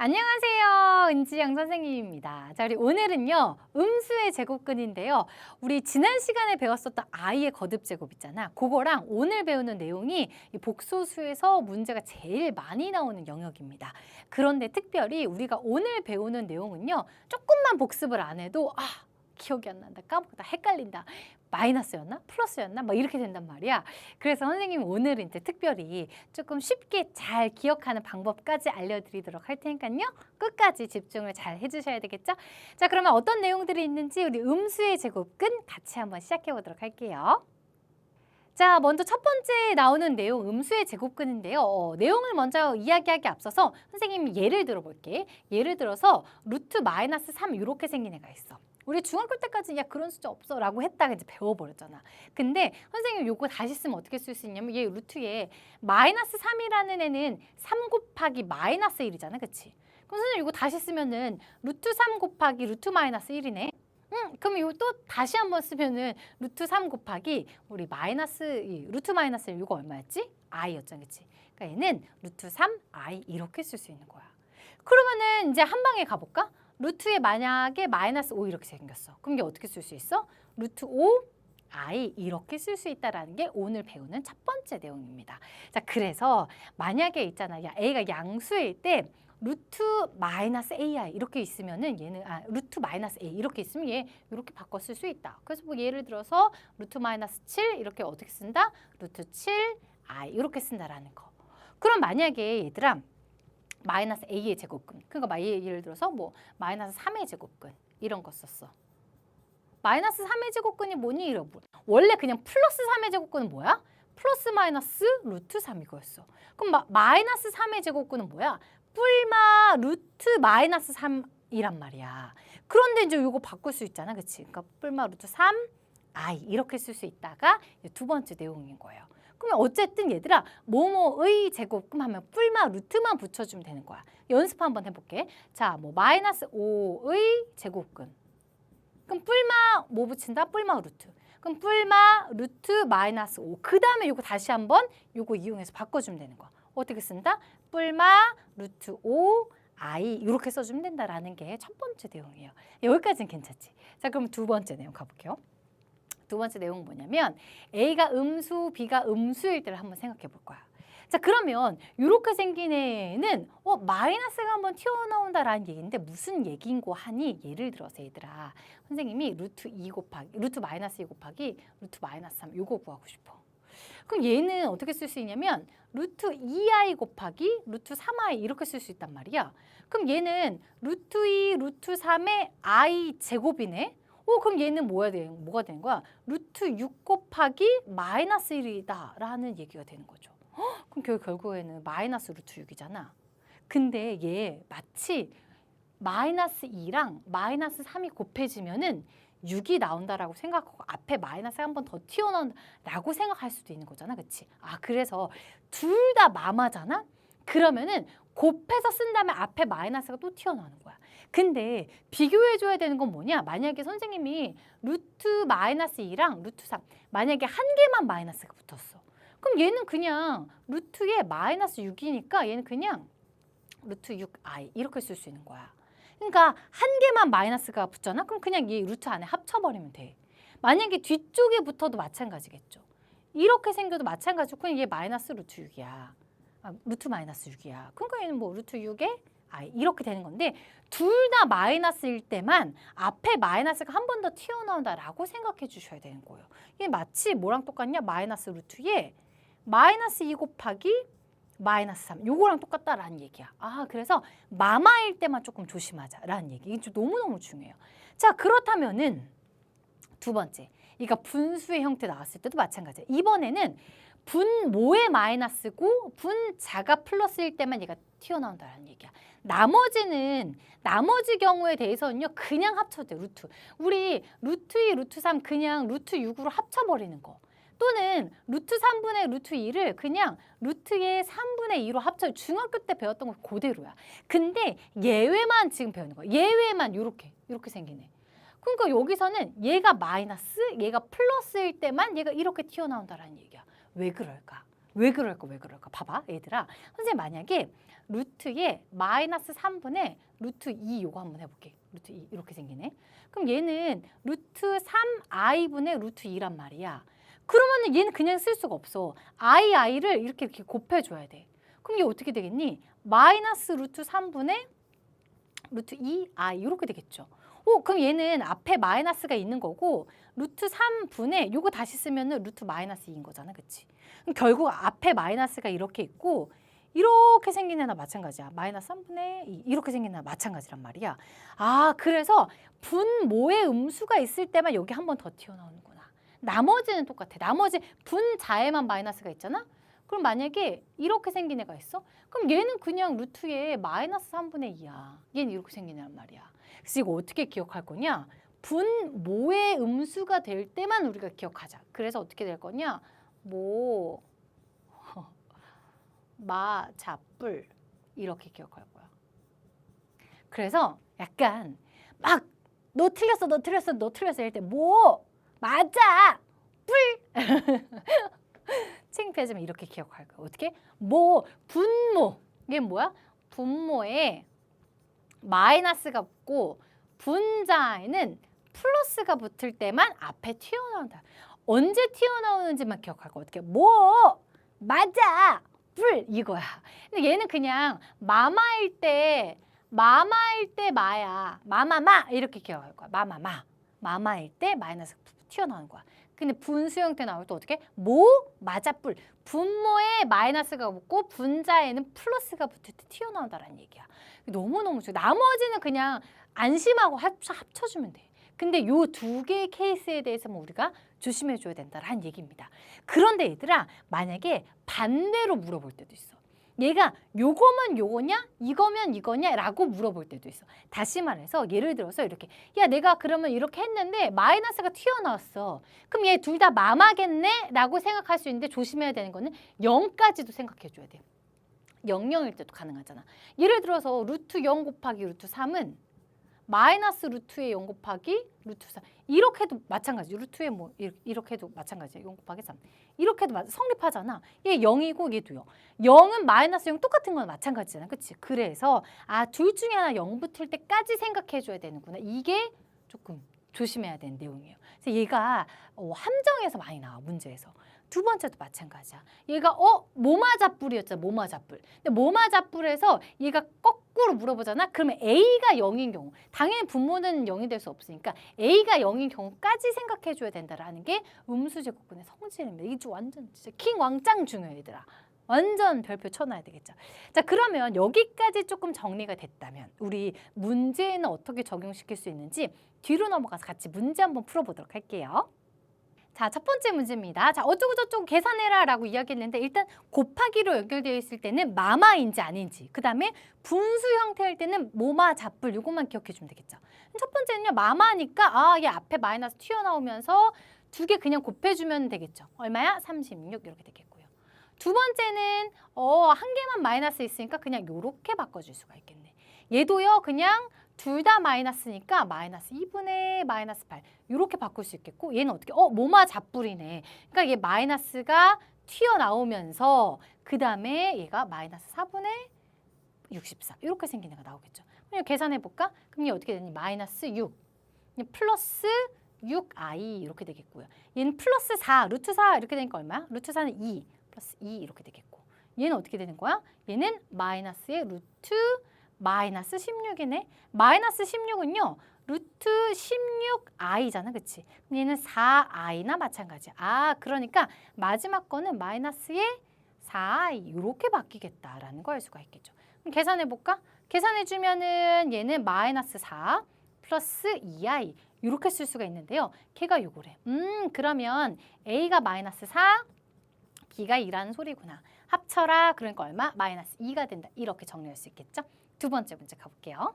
안녕하세요. 은지영 선생님입니다. 자, 우리 오늘은요, 음수의 제곱근인데요. 우리 지난 시간에 배웠었던 i의 거듭 제곱 있잖아. 그거랑 오늘 배우는 내용이 이 복소수에서 문제가 제일 많이 나오는 영역입니다. 그런데 특별히 우리가 오늘 배우는 내용은요, 조금만 복습을 안 해도 기억이 안 난다, 까먹다, 헷갈린다, 마이너스였나? 플러스였나? 막 이렇게 된단 말이야. 그래서 선생님이 오늘은 이제 특별히 조금 쉽게 잘 기억하는 방법까지 알려드리도록 할 테니까요. 끝까지 집중을 잘 해주셔야 되겠죠? 자, 그러면 어떤 내용들이 있는지 우리 음수의 제곱근 같이 한번 시작해 보도록 할게요. 자, 먼저 첫 번째 나오는 내용 음수의 제곱근인데요. 내용을 먼저 이야기하기 앞서서 선생님이 예를 들어볼게. 예를 들어서 루트 마이너스 3 이렇게 생긴 애가 있어. 우리 중학교 때까지 야 그런 숫자 없어 라고 했다가 이제 배워버렸잖아. 근데 선생님 요거 다시 쓰면 어떻게 쓸 수 있냐면 얘 루트에 마이너스 3이라는 애는 3 곱하기 마이너스 1이잖아. 그치? 그럼 선생님 이거 다시 쓰면은 루트 3 곱하기 루트 마이너스 1이네. 그럼 이거 또 다시 한번 쓰면은 루트 3 곱하기 우리 루트 마이너스 1 이거 얼마였지? i였잖아. 그치? 그러니까 얘는 루트 3 i 이렇게 쓸 수 있는 거야. 그러면은 이제 한 방에 가볼까? 루트에 만약에 마이너스 5 이렇게 생겼어. 그럼 이게 어떻게 쓸 수 있어? 루트 5 i 이렇게 쓸 수 있다라는 게 오늘 배우는 첫 번째 내용입니다. 자, 그래서 만약에 있잖아. 야, a가 양수일 때 루트 마이너스 ai 이렇게 있으면은 얘는 루트 마이너스 a 이렇게 있으면 얘 이렇게 바꿔 쓸 수 있다. 그래서 뭐 예를 들어서 루트 마이너스 7 이렇게 어떻게 쓴다? 루트 7 i 이렇게 쓴다라는 거. 그럼 만약에 얘들아 마이너스 a의 제곱근. 그러니까 예를 들어서 뭐 마이너스 3의 제곱근 이런 거 썼어. 마이너스 3의 제곱근이 뭐니? 이러고. 원래 그냥 플러스 3의 제곱근은 뭐야? 플러스 마이너스 루트 3 이거였어. 그럼 마이너스 3의 제곱근은 뭐야? 뿔마 루트 마이너스 3이란 말이야. 그런데 이제 이거 바꿀 수 있잖아. 그치? 그러니까 뿔마 루트 3 i 이렇게 쓸 수 있다가 두 번째 내용인 거예요. 그러면 어쨌든 얘들아 뭐뭐의 제곱근 하면 뿔마 루트만 붙여주면 되는 거야. 연습 한번 해볼게. 자, 뭐 마이너스 5의 제곱근. 그럼 뿔마 뭐 붙인다? 뿔마 루트. 그럼 뿔마 루트 마이너스 5. 그 다음에 요거 다시 한번 요거 이용해서 바꿔주면 되는 거야. 어떻게 쓴다? 뿔마 루트 5 i 이렇게 써주면 된다라는 게 첫 번째 내용이에요. 여기까지는 괜찮지? 자, 그럼 두 번째 내용 가볼게요. 두 번째 내용은 뭐냐면 A가 음수, B가 음수일 때를 한번 생각해 볼 거야. 자, 그러면 이렇게 생긴 애는 마이너스가 한번 튀어나온다라는 얘기인데 무슨 얘기인고 하니? 예를 들어서 얘들아 선생님이 루트 마이너스 2 곱하기 루트 마이너스 3 요거 구하고 싶어. 그럼 얘는 어떻게 쓸 수 있냐면 루트 2i 곱하기 루트 3i 이렇게 쓸 수 있단 말이야. 그럼 얘는 루트 2 루트 3의 i 제곱이네. 그럼 얘는 뭐가 되는 거야? 루트 6 곱하기 마이너스 1이다 라는 얘기가 되는 거죠. 그럼 결국에는 마이너스 루트 6이잖아. 근데 얘 마치 마이너스 2랑 마이너스 3이 곱해지면은 6이 나온다라고 생각하고 앞에 마이너스 한 번 더 튀어나온다라고 생각할 수도 있는 거잖아. 그치? 그래서 둘 다 마마잖아? 그러면은 곱해서 쓴 다음에 앞에 마이너스가 또 튀어나오는 거야. 근데 비교해줘야 되는 건 뭐냐? 만약에 선생님이 루트 마이너스 2랑 루트 3 만약에 한 개만 마이너스가 붙었어. 그럼 얘는 그냥 루트에 마이너스 6이니까 얘는 그냥 루트 6i 이렇게 쓸 수 있는 거야. 그러니까 한 개만 마이너스가 붙잖아? 그럼 그냥 이 루트 안에 합쳐버리면 돼. 만약에 뒤쪽에 붙어도 마찬가지겠죠. 이렇게 생겨도 마찬가지고 그냥 얘 마이너스 루트 6이야. 루트 마이너스 6이야. 그러니까 얘는 뭐 루트 6에 i 이렇게 되는 건데 둘 다 마이너스일 때만 앞에 마이너스가 한 번 더 튀어나온다라고 생각해 주셔야 되는 거예요. 이게 마치 뭐랑 똑같냐? 마이너스 루트에 마이너스 2 곱하기 마이너스 3 요거랑 똑같다라는 얘기야. 그래서 마마일 때만 조금 조심하자라는 얘기. 이게 너무너무 중요해요. 자, 그렇다면은 두 번째 이거 분수의 형태 나왔을 때도 마찬가지야. 이번에는 분모의 마이너스고 분자가 플러스일 때만 얘가 튀어나온다는 얘기야. 나머지 경우에 대해서는요 그냥 합쳐도 돼. 루트. 우리 루트 2, 루트 3 그냥 루트 6으로 합쳐버리는 거. 또는 루트 3분의 루트 2를 그냥 루트의 3분의 2로 합쳐. 중학교 때 배웠던 거 그대로야. 근데 예외만 지금 배우는 거야. 예외만 이렇게 생기네. 그러니까 여기서는 얘가 마이너스, 얘가 플러스일 때만 얘가 이렇게 튀어나온다라는 얘기야. 왜 그럴까? 왜 그럴까? 봐봐, 얘들아. 선생님 만약에 루트에 마이너스 3분의 루트 2 요거 한번 해볼게. 루트 2 이렇게 생기네. 그럼 얘는 루트 3i분의 루트 2란 말이야. 그러면은 얘는 그냥 쓸 수가 없어. i를 이렇게 곱해줘야 돼. 그럼 이게 어떻게 되겠니? 마이너스 루트 3분의 루트 2i 이렇게 되겠죠. 그럼 얘는 앞에 마이너스가 있는 거고 루트 3분의 요거 다시 쓰면은 루트 마이너스 2인 거잖아. 그치? 그럼 결국 앞에 마이너스가 이렇게 있고 이렇게 생긴 애나 마찬가지야. 마이너스 3분의 2 이렇게 생긴 애나 마찬가지란 말이야. 그래서 분모의 음수가 있을 때만 여기 한 번 더 튀어나오는구나. 나머지는 똑같아. 나머지 분자에만 마이너스가 있잖아. 그럼 만약에 이렇게 생긴 애가 있어? 그럼 얘는 그냥 루트에 마이너스 3분의 2야. 얘는 이렇게 생긴 애란 말이야. 그래서 이거 어떻게 기억할 거냐? 분모의 음수가 될 때만 우리가 기억하자. 그래서 어떻게 될 거냐? 마, 자, 뿔 이렇게 기억할 거야. 그래서 약간 막 너 틀렸어 할 때 맞아, 뿔 창피하지만 이렇게 기억할 거야. 어떻게? 분모. 이게 뭐야? 분모에 마이너스가 붙고 분자에는 플러스가 붙을 때만 앞에 튀어나온다. 언제 튀어나오는지만 기억할 거야. 어떻게? 맞아, 뿔 이거야. 근데 얘는 그냥 마마일 때 마야. 마마마 이렇게 기억할 거야. 마마일 때 마이너스 튀어나오는 거야. 근데 분수 형태 나올 때 어떻게? 맞아, 뿔. 분모에 마이너스가 붙고 분자에는 플러스가 붙을 때 튀어나온다라는 얘기야. 너무너무 좋아. 나머지는 그냥 안심하고 합쳐주면 돼. 근데 요 두 개의 케이스에 대해서는 우리가 조심해줘야 된다라는 얘기입니다. 그런데 얘들아, 만약에 반대로 물어볼 때도 있어. 얘가 요거면 요거냐? 이거면 이거냐? 라고 물어볼 때도 있어. 다시 말해서 예를 들어서 이렇게 야 내가 그러면 이렇게 했는데 마이너스가 튀어나왔어. 그럼 얘 둘 다 마마겠네? 라고 생각할 수 있는데 조심해야 되는 거는 0까지도 생각해줘야 돼. 0일 때도 가능하잖아. 예를 들어서 루트 0 곱하기 루트 3은 마이너스 루트에 0 곱하기 루트 3 이렇게 해도 마찬가지. 루트에 이렇게 해도 마찬가지야. 0 곱하기 3 이렇게 해도 성립하잖아. 얘 0이고 얘도 0. 0은 마이너스 0 똑같은 건 마찬가지잖아. 그치? 그래서 둘 중에 하나 0 붙을 때까지 생각해줘야 되는구나. 이게 조금 조심해야 되는 내용이에요. 그래서 얘가 함정에서 많이 나와. 문제에서. 두 번째도 마찬가지야. 얘가 모마자뿔이었잖아. 모마자뿔. 근데 모마자뿔에서 얘가 거꾸로 물어보잖아. 그러면 A가 0인 경우. 당연히 분모는 0이 될 수 없으니까 A가 0인 경우까지 생각해줘야 된다라는 게 음수제곱근의 성질입니다. 이게 완전 진짜 킹 왕짱 중요해 얘들아. 완전 별표 쳐놔야 되겠죠. 자, 그러면 여기까지 조금 정리가 됐다면 우리 문제에는 어떻게 적용시킬 수 있는지 뒤로 넘어가서 같이 문제 한번 풀어보도록 할게요. 자, 첫 번째 문제입니다. 자, 어쩌고저쩌고 계산해라 라고 이야기했는데 일단 곱하기로 연결되어 있을 때는 마마인지 아닌지, 그 다음에 분수 형태일 때는 모마 잡뿔 이것만 기억해 주면 되겠죠. 첫 번째는요, 마마니까 얘 앞에 마이너스 튀어나오면서 두 개 그냥 곱해주면 되겠죠. 얼마야? 36 이렇게 되겠고요. 두 번째는 한 개만 마이너스 있으니까 그냥 이렇게 바꿔줄 수가 있겠네. 얘도요, 그냥 둘 다 마이너스니까 마이너스 2분의 마이너스 8 이렇게 바꿀 수 있겠고, 얘는 어떻게? 모마 잡뿔이네. 그러니까 얘 마이너스가 튀어나오면서 그 다음에 얘가 마이너스 4분의 64 이렇게 생긴 애가 나오겠죠. 그럼 계산해볼까? 그럼 얘 어떻게 되니? 마이너스 6 플러스 6i 이렇게 되겠고요. 얘는 플러스 4, 루트 4 이렇게 되니까 얼마야? 루트 4는 2 플러스 2 이렇게 되겠고, 얘는 어떻게 되는 거야? 얘는 마이너스의 루트 마이너스 16이네. 마이너스 16은요. 루트 16i잖아. 그치? 얘는 4i나 마찬가지야. 그러니까 마지막 거는 마이너스의 4i 이렇게 바뀌겠다라는 거 알 수가 있겠죠. 그럼 계산해볼까? 계산해주면은 얘는 마이너스 4 플러스 2i 이렇게 쓸 수가 있는데요. 걔가 요거래. 그러면 a가 마이너스 4, b가 2라는 소리구나. 합쳐라. 그러니까 얼마? 마이너스 2가 된다. 이렇게 정리할 수 있겠죠? 두 번째 문제 가볼게요.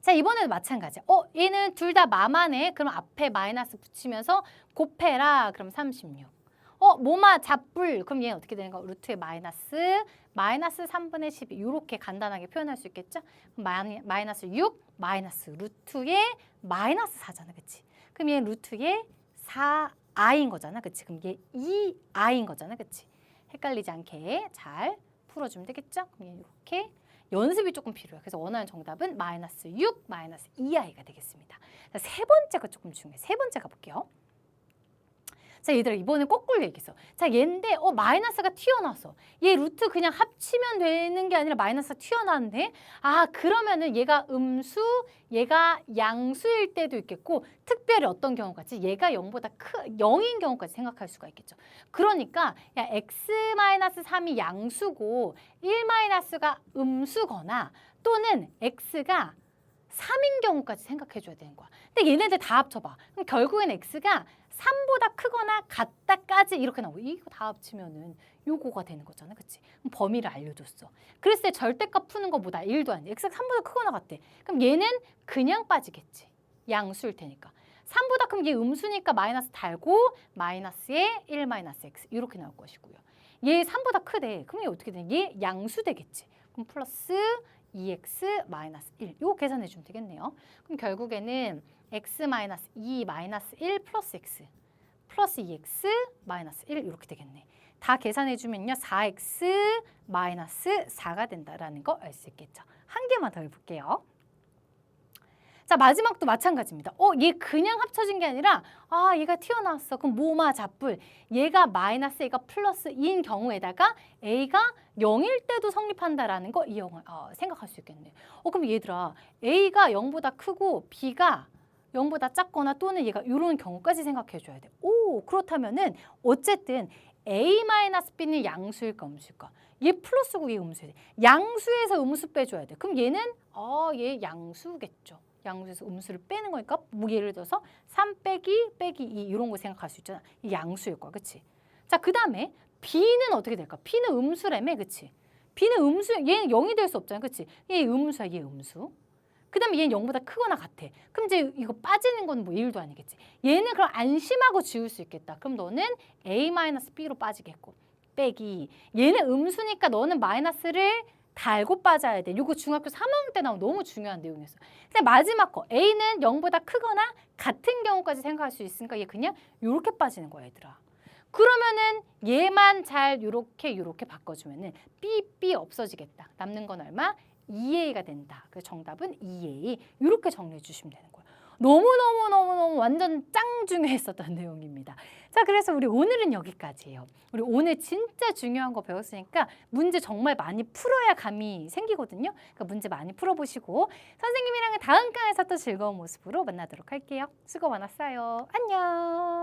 자, 이번에도 마찬가지. 얘는 둘 다 마마네. 그럼 앞에 마이너스 붙이면서 곱해라. 그럼 36. 모마 잡뿔. 그럼 얘는 어떻게 되는 거? 루트의 마이너스 3분의 12. 이렇게 간단하게 표현할 수 있겠죠? 마이너스 6, 마이너스 루트의 마이너스 4잖아. 그치? 그럼 얘는 루트의 i인 거잖아. 그치? 그럼 얘 2i인 거잖아. 그치? 헷갈리지 않게 잘 풀어주면 되겠죠? 그럼 이렇게 연습이 조금 필요해요. 그래서 원하는 정답은 마이너스 6, 마이너스 2i가 되겠습니다. 자, 세 번째가 조금 중요해. 세 번째 가볼게요. 자, 얘들아 이번에 거꾸로 얘기했어. 자, 얘인데 마이너스가 튀어나왔어. 얘 루트 그냥 합치면 되는 게 아니라 마이너스가 튀어나왔는데 아, 그러면은 얘가 음수, 얘가 양수일 때도 있겠고 특별히 어떤 경우가 있지? 얘가 0보다 0인 경우까지 생각할 수가 있겠죠. 그러니까 야, x-3이 양수고 1-가 음수거나 또는 x가 3인 경우까지 생각해 줘야 되는 거야. 근데 얘네들 다 합쳐봐. 그럼 결국엔 x가 3보다 크거나 같다까지 이렇게 나오고 이거 다 합치면은 요거가 되는 거잖아. 그치? 그럼 범위를 알려줬어. 그랬을 때 절대값 푸는 거보다 1도 아니야. x가 3보다 크거나 같대. 그럼 얘는 그냥 빠지겠지. 양수일 테니까. 3보다 크면 얘 음수니까 마이너스 달고 마이너스에 1 마이너스 x 이렇게 나올 것이고요. 얘 3보다 크대. 그럼 얘 어떻게 되냐? 얘 양수 되겠지. 그럼 플러스 2x 마이너스 1 이거 계산해 주면 되겠네요. 그럼 결국에는 x 마이너스 2 마이너스 1 플러스 x 플러스 2x 마이너스 1 이렇게 되겠네. 다 계산해 주면요 4x 마이너스 4가 된다라는 거 알 수 있겠죠. 한 개만 더 해볼게요. 자, 마지막도 마찬가지입니다. 얘 그냥 합쳐진 게 아니라 아, 얘가 튀어나왔어. 그럼 뭐마 잡불. 얘가 마이너스 A가 플러스 2인 경우에다가 A가 0일 때도 성립한다라는 거 이 영을 생각할 수 있겠네요. 그럼 얘들아 A가 0보다 크고 B가 0보다 작거나 또는 얘가 이런 경우까지 생각해 줘야 돼. 그렇다면은 어쨌든 A-B는 양수일까 음수일까? 얘 플러스고 얘 음수야 돼. 양수에서 음수 빼줘야 돼. 그럼 얘는 얘 양수겠죠. 양수에서 음수를 빼는 거니까 뭐 예를 들어서 3 빼기 2 이런 거 생각할 수 있잖아. 이 양수일 거야. 그치? 자, 그 다음에 B는 어떻게 될까? B는 음수라며. 그치? B는 음수, 얘는 0이 될 수 없잖아. 그치? 얘 음수야. 얘 음수. 그 다음에 얘는 0보다 크거나 같아. 그럼 이제 이거 빠지는 건 뭐 1도 아니겠지. 얘는 그럼 안심하고 지울 수 있겠다. 그럼 너는 A-B로 빠지겠고 빼기. 얘는 음수니까 너는 마이너스를 달고 빠져야 돼. 이거 중학교 3학년 때 나온 너무 중요한 내용이었어. 근데 마지막 거 A는 0보다 크거나 같은 경우까지 생각할 수 있으니까 얘 그냥 이렇게 빠지는 거야 얘들아. 그러면은 얘만 잘 요렇게 바꿔주면은 B 없어지겠다. 남는 건 얼마? 2A가 된다. 그래서 정답은 2A. 이렇게 정리해 주시면 되는 거예요. 너무너무 완전 짱 중요했었던 내용입니다. 자, 그래서 우리 오늘은 여기까지예요. 우리 오늘 진짜 중요한 거 배웠으니까 문제 정말 많이 풀어야 감이 생기거든요. 그러니까 문제 많이 풀어보시고 선생님이랑은 다음 강에서 또 즐거운 모습으로 만나도록 할게요. 수고 많았어요. 안녕.